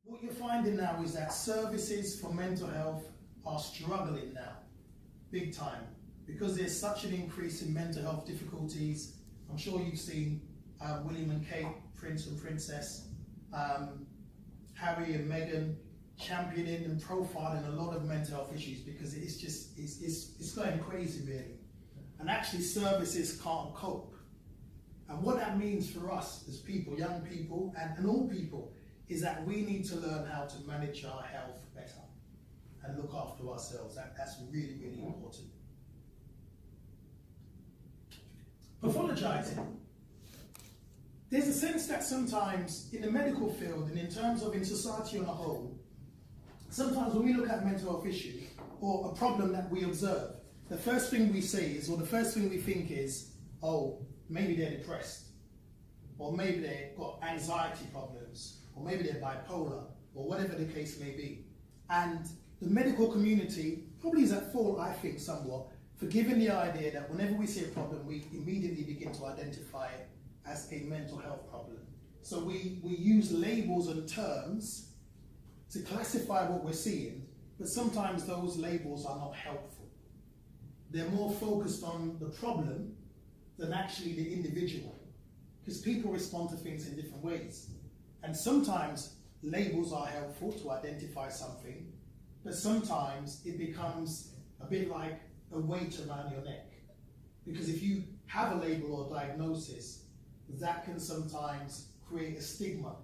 What you're finding now is that services for mental health are struggling now, big time, because there's such an increase in mental health difficulties. I'm sure you've seen William and Kate, Prince and Princess, Harry and Meghan championing and profiling a lot of mental health issues because it's going crazy really. And actually services can't cope. And what that means for us as people, young people and all people, is that we need to learn how to manage our health better and look after ourselves. That's really, really important. Pathologizing. There's a sense that sometimes in the medical field and in terms of in society on a whole, sometimes when we look at mental health issue or a problem that we observe, the first thing we say is, or the first thing we think is, oh, maybe they're depressed, or maybe they've got anxiety problems, or maybe they're bipolar, or whatever the case may be. And the medical community probably is at fault, I think, somewhat, for giving the idea that whenever we see a problem, we immediately begin to identify it as a mental health problem. So we use labels and terms to classify what we're seeing, but sometimes those labels are not helpful. They're more focused on the problem than actually the individual, because people respond to things in different ways. And sometimes labels are helpful to identify something, but sometimes it becomes a bit like a weight around your neck. Because if you have a label or diagnosis, that can sometimes create a stigma,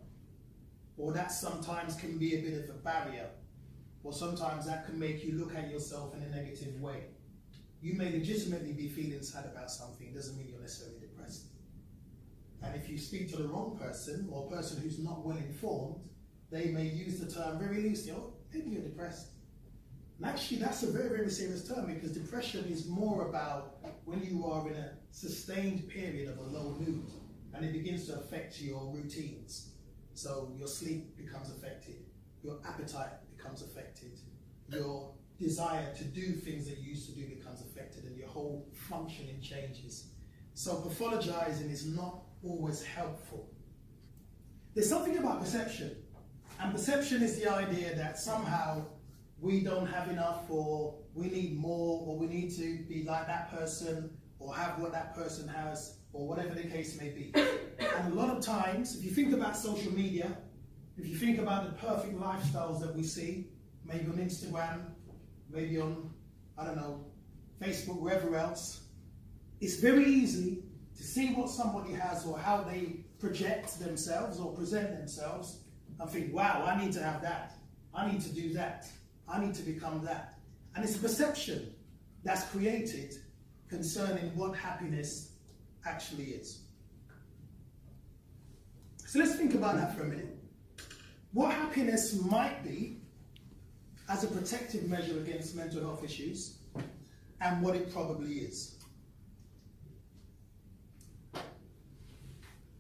or that sometimes can be a bit of a barrier, or sometimes that can make you look at yourself in a negative way. You may legitimately be feeling sad about something, it doesn't mean you're necessarily depressed. And if you speak to the wrong person, or a person who's not well informed, they may use the term very loosely, oh, maybe you're depressed. And actually that's a very, very serious term, because depression is more about when you are in a sustained period of a low mood, and it begins to affect your routines. So your sleep becomes affected, your appetite becomes affected, your desire to do things that you used to do becomes affected, and your whole functioning changes. So pathologizing is not always helpful. There's something about perception, and perception is the idea that somehow we don't have enough, or we need more, or we need to be like that person, or have what that person has, or whatever the case may be. And a lot of times, if you think about social media, if you think about the perfect lifestyles that we see, maybe on Instagram, maybe on, I don't know, Facebook, wherever else, it's very easy to see what somebody has or how they project themselves or present themselves and think, wow, I need to have that. I need to do that. I need to become that. And it's a perception that's created concerning what happiness actually is. So let's think about that for a minute. What happiness might be as a protective measure against mental health issues, and what it probably is.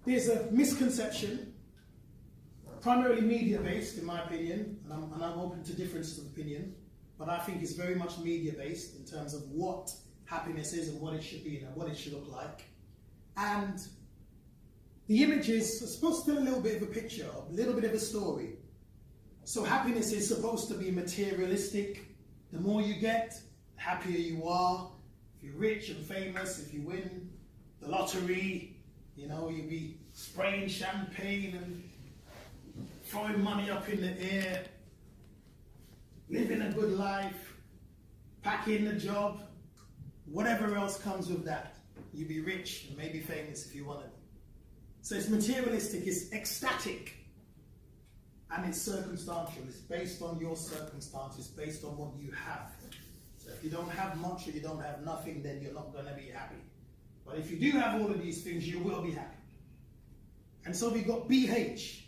There's a misconception, primarily media-based in my opinion, and I'm open to differences of opinion, but I think it's very much media-based in terms of what happiness is and what it should be and what it should look like. And the images are supposed to tell a little bit of a picture, a little bit of a story. So happiness is supposed to be materialistic. The more you get, the happier you are. If you're rich and famous, if you win the lottery, you know, you'll be spraying champagne and throwing money up in the air, living a good life, packing the job, whatever else comes with that. You'll be rich and maybe famous if you want it. So it's materialistic, it's ecstatic, and it's circumstantial. It's based on your circumstances, based on what you have. So if you don't have much or you don't have nothing, then you're not going to be happy. But if you do have all of these things, you will be happy. And so we've got BH,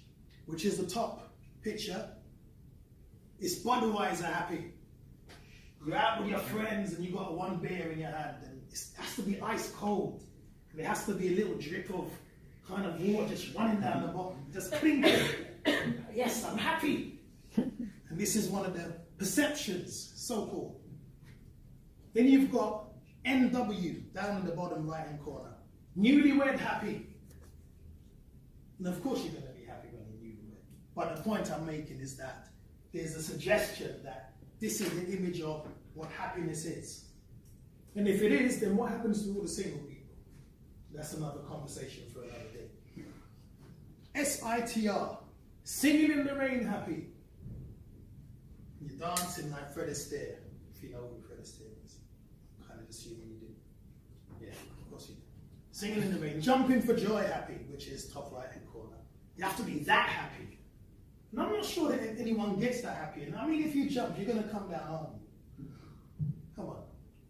which is the top picture. It's Budweiser happy. You're out with your friends and you got one beer in your hand, and it has to be ice cold. There has to be a little drip of kind of water just running down the bottom, just clinking. Yes, I'm happy. And this is one of the perceptions, so-called. Then you've got NW down in the bottom right-hand corner. Newlywed happy. And of course you're going to be happy when you're newlywed. But the point I'm making is that there's a suggestion that this is the image of what happiness is. And if it is, then what happens to all the single people? That's another conversation for another day. SITR, singing in the rain happy. You're dancing like Fred Astaire, if you know who Fred Astaire is. Kind of assuming you do. Yeah, of course you do. Singing in the rain, jumping for joy happy, which is top right hand corner. You have to be that happy. And I'm not sure that anyone gets that happy. And I mean, if you jump, you're going to come down, aren't you? Come on.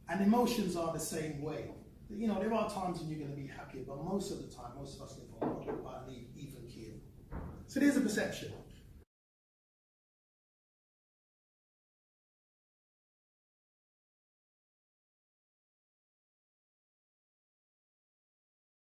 And emotions are the same way. You know, there are times when you're going to be happy, but most of the time, most of us live on quite an even keel. So there's a perception.